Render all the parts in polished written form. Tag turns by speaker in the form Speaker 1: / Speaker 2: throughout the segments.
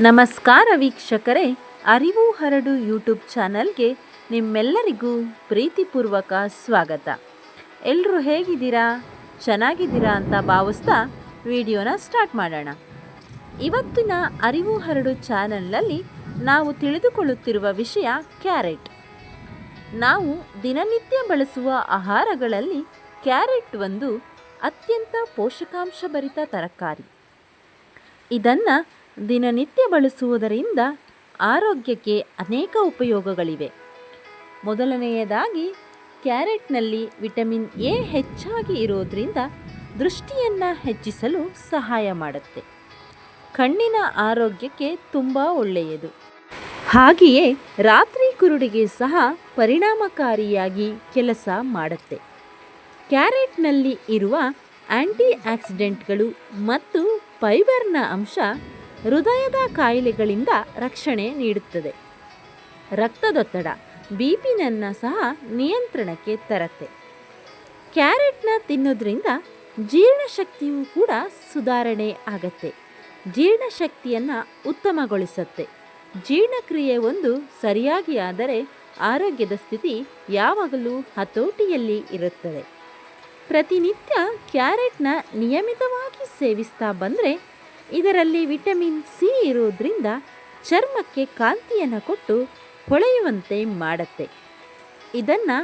Speaker 1: ನಮಸ್ಕಾರ ವೀಕ್ಷಕರೇ, ಅರಿವು ಹರಡು ಯೂಟ್ಯೂಬ್ ಚಾನಲ್ಗೆ ನಿಮ್ಮೆಲ್ಲರಿಗೂ ಪ್ರೀತಿಪೂರ್ವಕ ಸ್ವಾಗತ. ಎಲ್ಲರೂ ಹೇಗಿದ್ದೀರಾ? ಚೆನ್ನಾಗಿದ್ದೀರಾ ಅಂತ ಭಾವಿಸ್ತಾ ವಿಡಿಯೋನ ಸ್ಟಾರ್ಟ್ ಮಾಡೋಣ. ಇವತ್ತಿನ ಅರಿವು ಹರಡು ಚಾನಲ್ನಲ್ಲಿ ನಾವು ತಿಳಿದುಕೊಳ್ಳುತ್ತಿರುವ ವಿಷಯ ಕ್ಯಾರೆಟ್. ನಾವು ದಿನನಿತ್ಯ ಬಳಸುವ ಆಹಾರಗಳಲ್ಲಿ ಕ್ಯಾರೆಟ್ ಒಂದು ಅತ್ಯಂತ ಪೋಷಕಾಂಶಭರಿತ ತರಕಾರಿ. ಇದನ್ನು ದಿನನಿತ್ಯ ಬಳಸುವುದರಿಂದ ಆರೋಗ್ಯಕ್ಕೆ ಅನೇಕ ಉಪಯೋಗಗಳಿವೆ. ಮೊದಲನೆಯದಾಗಿ ಕ್ಯಾರೆಟ್ನಲ್ಲಿ ವಿಟಮಿನ್ ಎ ಹೆಚ್ಚಾಗಿ ಇರೋದ್ರಿಂದ ದೃಷ್ಟಿಯನ್ನು ಹೆಚ್ಚಿಸಲು ಸಹಾಯ ಮಾಡುತ್ತೆ. ಕಣ್ಣಿನ ಆರೋಗ್ಯಕ್ಕೆ ತುಂಬ ಒಳ್ಳೆಯದು. ಹಾಗೆಯೇ ರಾತ್ರಿ ಕುರುಡಿಗೆ ಸಹ ಪರಿಣಾಮಕಾರಿಯಾಗಿ ಕೆಲಸ ಮಾಡುತ್ತೆ. ಕ್ಯಾರೆಟ್ನಲ್ಲಿ ಇರುವ ಆಂಟಿ ಆಕ್ಸಿಡೆಂಟ್ಗಳು ಮತ್ತು ಫೈಬರ್ನ ಅಂಶ ಹೃದಯದ ಕಾಯಿಲೆಗಳಿಂದ ರಕ್ಷಣೆ ನೀಡುತ್ತದೆ. ರಕ್ತದೊತ್ತಡ ಬಿಪಿನನ್ನು ಸಹ ನಿಯಂತ್ರಣಕ್ಕೆ ತರುತ್ತೆ. ಕ್ಯಾರೆಟ್ನ ತಿನ್ನೋದ್ರಿಂದ ಜೀರ್ಣಶಕ್ತಿಯೂ ಕೂಡ ಸುಧಾರಣೆ ಆಗತ್ತೆ. ಜೀರ್ಣಶಕ್ತಿಯನ್ನು ಉತ್ತಮಗೊಳಿಸುತ್ತೆ. ಜೀರ್ಣಕ್ರಿಯೆ ಒಂದು ಸರಿಯಾಗಿ ಆದರೆ ಆರೋಗ್ಯದ ಸ್ಥಿತಿ ಯಾವಾಗಲೂ ಹತೋಟಿಯಲ್ಲಿ ಇರುತ್ತದೆ. ಪ್ರತಿನಿತ್ಯ ಕ್ಯಾರೆಟ್ನ ನಿಯಮಿತವಾಗಿ ಸೇವಿಸ್ತಾ ಬಂದರೆ ಇದರಲ್ಲಿ ವಿಟಮಿನ್ ಸಿ ಇರೋದ್ರಿಂದ ಚರ್ಮಕ್ಕೆ ಕಾಂತಿಯನ್ನು ಕೊಟ್ಟು ಹೊಳೆಯುವಂತೆ ಮಾಡುತ್ತೆ. ಇದನ್ನು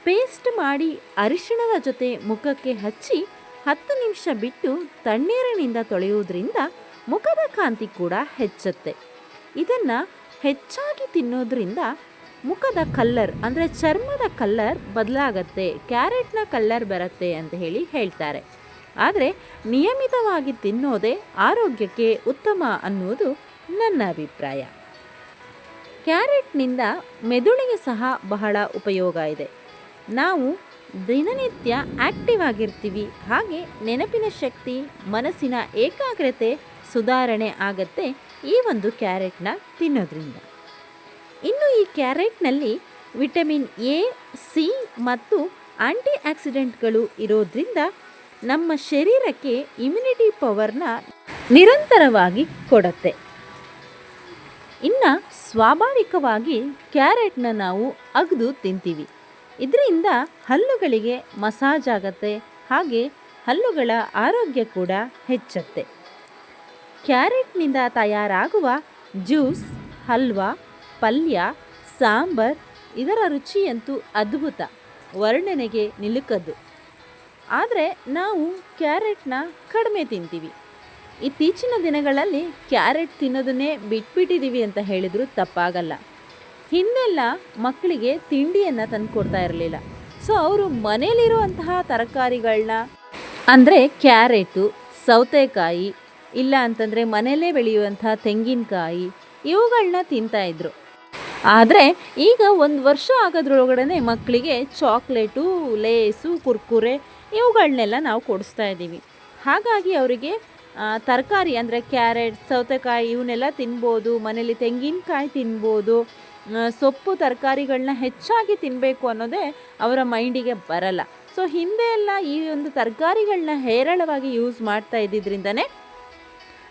Speaker 1: ಪೇಸ್ಟ್ ಮಾಡಿ ಅರಿಶಿಣದ ಜೊತೆ ಮುಖಕ್ಕೆ ಹಚ್ಚಿ 10 ನಿಮಿಷ ಬಿಟ್ಟು ತಣ್ಣೀರಿನಿಂದ ತೊಳೆಯುವುದರಿಂದ ಮುಖದ ಕಾಂತಿ ಕೂಡ ಹೆಚ್ಚುತ್ತೆ. ಇದನ್ನು ಹೆಚ್ಚಾಗಿ ತಿನ್ನೋದ್ರಿಂದ ಮುಖದ ಕಲ್ಲರ್ ಅಂದರೆ ಚರ್ಮದ ಕಲ್ಲರ್ ಬದಲಾಗತ್ತೆ, ಕ್ಯಾರೆಟ್ನ ಕಲ್ಲರ್ ಬರುತ್ತೆ ಅಂತ ಹೇಳ್ತಾರೆ. ಆದರೆ ನಿಯಮಿತವಾಗಿ ತಿನ್ನೋದೇ ಆರೋಗ್ಯಕ್ಕೆ ಉತ್ತಮ ಅನ್ನೋದು ನನ್ನ ಅಭಿಪ್ರಾಯ. ಕ್ಯಾರೆಟ್ನಿಂದ ಮೆದುಳಿಗೆ ಸಹ ಬಹಳ ಉಪಯೋಗ ಇದೆ. ನಾವು ದಿನನಿತ್ಯ ಆ್ಯಕ್ಟಿವ್ ಆಗಿರ್ತೀವಿ. ಹಾಗೆ ನೆನಪಿನ ಶಕ್ತಿ, ಮನಸ್ಸಿನ ಏಕಾಗ್ರತೆ ಸುಧಾರಣೆ ಆಗತ್ತೆ ಈ ಒಂದು ಕ್ಯಾರೆಟ್ನ ತಿನ್ನೋದ್ರಿಂದ. ಇನ್ನು ಈ ಕ್ಯಾರೆಟ್ನಲ್ಲಿ ವಿಟಮಿನ್ ಎ, ಸಿ ಮತ್ತು ಆಂಟಿ ಆಕ್ಸಿಡೆಂಟ್ಗಳು ಇರೋದ್ರಿಂದ ನಮ್ಮ ಶರೀರಕ್ಕೆ ಇಮ್ಯುನಿಟಿ ಪವರ್ನ ನಿರಂತರವಾಗಿ ಕೊಡುತ್ತೆ. ಇನ್ನು ಸ್ವಾಭಾವಿಕವಾಗಿ ಕ್ಯಾರೆಟ್ನ ನಾವು ಅಗೆದು ತಿಂತೀವಿ. ಇದರಿಂದ ಹಲ್ಲುಗಳಿಗೆ ಮಸಾಜ್ ಆಗತ್ತೆ. ಹಾಗೆ ಹಲ್ಲುಗಳ ಆರೋಗ್ಯ ಕೂಡ ಹೆಚ್ಚುತ್ತೆ. ಕ್ಯಾರೆಟ್ನಿಂದ ತಯಾರಾಗುವ ಜ್ಯೂಸ್, ಹಲ್ವಾ, ಪಲ್ಯ, ಸಾಂಬಾರ್ ಇದರ ರುಚಿಯಂತೂ ಅದ್ಭುತ, ವರ್ಣನೆಗೆ ನಿಲುಕದು. ಆದರೆ ನಾವು ಕ್ಯಾರೆಟ್ನ ಕಡಿಮೆ ತಿಂತೀವಿ. ಇತ್ತೀಚಿನ ದಿನಗಳಲ್ಲಿ ಕ್ಯಾರೆಟ್ ತಿನ್ನೋದನ್ನೇ ಬಿಟ್ಬಿಟ್ಟಿದ್ದೀವಿ ಅಂತ ಹೇಳಿದರೂ ತಪ್ಪಾಗಲ್ಲ. ಹಿಂದೆಲ್ಲ ಮಕ್ಕಳಿಗೆ ತಿಂಡಿಯನ್ನು ತಂದು ಕೊಡ್ತಾ ಇರಲಿಲ್ಲ. ಸೊ ಅವರು ಮನೇಲಿರುವಂತಹ ತರಕಾರಿಗಳನ್ನ ಅಂದರೆ ಕ್ಯಾರೆಟು, ಸೌತೆಕಾಯಿ, ಇಲ್ಲ ಅಂತಂದರೆ ಮನೆಯಲ್ಲೇ ಬೆಳೆಯುವಂಥ ತೆಂಗಿನಕಾಯಿ ಇವುಗಳನ್ನ ತಿಂತಾಯಿದ್ರು. ಆದರೆ ಈಗ 1 ವರ್ಷ ಆಗೋದ್ರೊಳಗಡೆ ಮಕ್ಕಳಿಗೆ ಚಾಕ್ಲೇಟು, ಲೇಸು, ಕುರ್ಕುರೆ ಇವುಗಳನ್ನೆಲ್ಲ ನಾವು ಕೊಡಿಸ್ತಾ ಇದ್ದೀವಿ. ಹಾಗಾಗಿ ಅವರಿಗೆ ತರಕಾರಿ ಅಂದರೆ ಕ್ಯಾರೆಟ್, ಸೌತೆಕಾಯಿ ಇವನ್ನೆಲ್ಲ ತಿನ್ಬೋದು. ಮನೇಲಿ ತೆಂಗಿನಕಾಯಿ ತಿನ್ಬೋದು. ಸೊಪ್ಪು ತರಕಾರಿಗಳನ್ನ ಹೆಚ್ಚಾಗಿ ತಿನ್ನಬೇಕು ಅನ್ನೋದೇ ಅವರ ಮೈಂಡಿಗೆ ಬರಲ್ಲ. ಸೊ ಹಿಂದೆ ಎಲ್ಲ ಈ ಒಂದು ತರಕಾರಿಗಳನ್ನ ಹೇರಳವಾಗಿ ಯೂಸ್ ಮಾಡ್ತಾ ಇದ್ದಿದ್ರಿಂದನೇ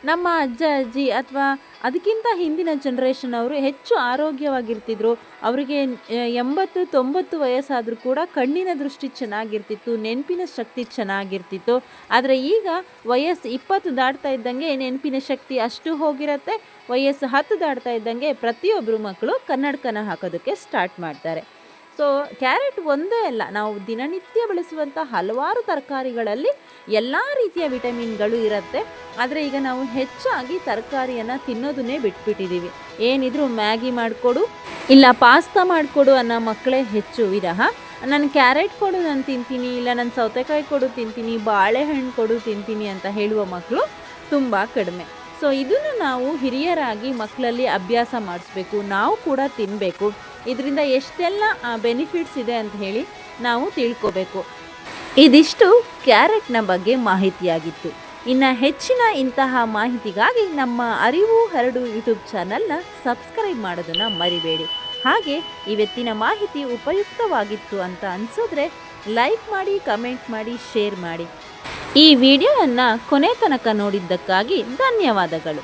Speaker 1: ನಮ್ಮ ಅಜ್ಜ ಅಜ್ಜಿ ಅಥವಾ ಅದಕ್ಕಿಂತ ಹಿಂದಿನ ಜನ್ರೇಷನ್ ಅವರು ಹೆಚ್ಚು ಆರೋಗ್ಯವಾಗಿರ್ತಿದ್ರು. ಅವರಿಗೆ 80-90 ವಯಸ್ಸಾದರೂ ಕೂಡ ಕಣ್ಣಿನ ದೃಷ್ಟಿ ಚೆನ್ನಾಗಿರ್ತಿತ್ತು, ನೆನಪಿನ ಶಕ್ತಿ ಚೆನ್ನಾಗಿರ್ತಿತ್ತು. ಆದರೆ ಈಗ ವಯಸ್ಸು 20 ದಾಟ್ತಾ ಇದ್ದಂಗೆ ನೆನಪಿನ ಶಕ್ತಿ ಅಷ್ಟು ಹೋಗಿರುತ್ತೆ. ವಯಸ್ಸು 10 ದಾಟ್ತಾ ಇದ್ದಂಗೆ ಪ್ರತಿಯೊಬ್ಬರು ಮಕ್ಕಳು ಕನ್ನಡಕನ ಹಾಕೋದಕ್ಕೆ ಸ್ಟಾರ್ಟ್ ಮಾಡ್ತಾರೆ. ಸೊ ಕ್ಯಾರೆಟ್ ಒಂದೇ ಅಲ್ಲ, ನಾವು ದಿನನಿತ್ಯ ಬಳಸುವಂಥ ಹಲವಾರು ತರಕಾರಿಗಳಲ್ಲಿ ಎಲ್ಲ ರೀತಿಯ ವಿಟಮಿನ್ಗಳು ಇರುತ್ತೆ. ಆದರೆ ಈಗ ನಾವು ಹೆಚ್ಚಾಗಿ ತರಕಾರಿಯನ್ನು ತಿನ್ನೋದನ್ನೇ ಬಿಟ್ಬಿಟ್ಟಿದ್ದೀವಿ. ಏನಿದ್ರು ಮ್ಯಾಗಿ ಮಾಡಿಕೊಡು, ಇಲ್ಲ ಪಾಸ್ತಾ ಮಾಡಿಕೊಡು ಅನ್ನೋ ಮಕ್ಕಳೇ ಹೆಚ್ಚು ವಿರಹ. ನಾನು ಕ್ಯಾರೆಟ್ ಕೊಡು ನಾನು ತಿಂತೀನಿ, ಇಲ್ಲ ನಾನು ಸೌತೆಕಾಯಿ ಕೊಡು ತಿಂತೀನಿ, ಬಾಳೆಹಣ್ಣು ಕೊಡು ತಿಂತೀನಿ ಅಂತ ಹೇಳುವ ಮಕ್ಕಳು ತುಂಬ ಕಡಿಮೆ. ಸೊ ಇದನ್ನು ನಾವು ಹಿರಿಯರಾಗಿ ಮಕ್ಕಳಲ್ಲಿ ಅಭ್ಯಾಸ ಮಾಡಿಸ್ಬೇಕು. ನಾವು ಕೂಡ ತಿನ್ನಬೇಕು. ಇದರಿಂದ ಎಷ್ಟೆಲ್ಲ ಬೆನಿಫಿಟ್ಸ್ ಇದೆ ಅಂತ ಹೇಳಿ ನಾವು ತಿಳ್ಕೋಬೇಕು. ಇದಿಷ್ಟು ಕ್ಯಾರೆಟ್ನ ಬಗ್ಗೆ ಮಾಹಿತಿಯಾಗಿತ್ತು. ಇನ್ನು ಹೆಚ್ಚಿನ ಇಂತಹ ಮಾಹಿತಿಗಾಗಿ ನಮ್ಮ ಅರಿವು ಹರಡು ಯೂಟ್ಯೂಬ್ ಚಾನಲ್ನ ಸಬ್ಸ್ಕ್ರೈಬ್ ಮಾಡೋದನ್ನು ಮರಿಬೇಡಿ. ಹಾಗೆ ಇವತ್ತಿನ ಮಾಹಿತಿ ಉಪಯುಕ್ತವಾಗಿತ್ತು ಅಂತ ಅನಿಸಿದ್ರೆ ಲೈಕ್ ಮಾಡಿ, ಕಮೆಂಟ್ ಮಾಡಿ, ಶೇರ್ ಮಾಡಿ. ಈ ವಿಡಿಯೋವನ್ನು ಕೊನೆ ತನಕ ನೋಡಿದ್ದಕ್ಕಾಗಿ ಧನ್ಯವಾದಗಳು.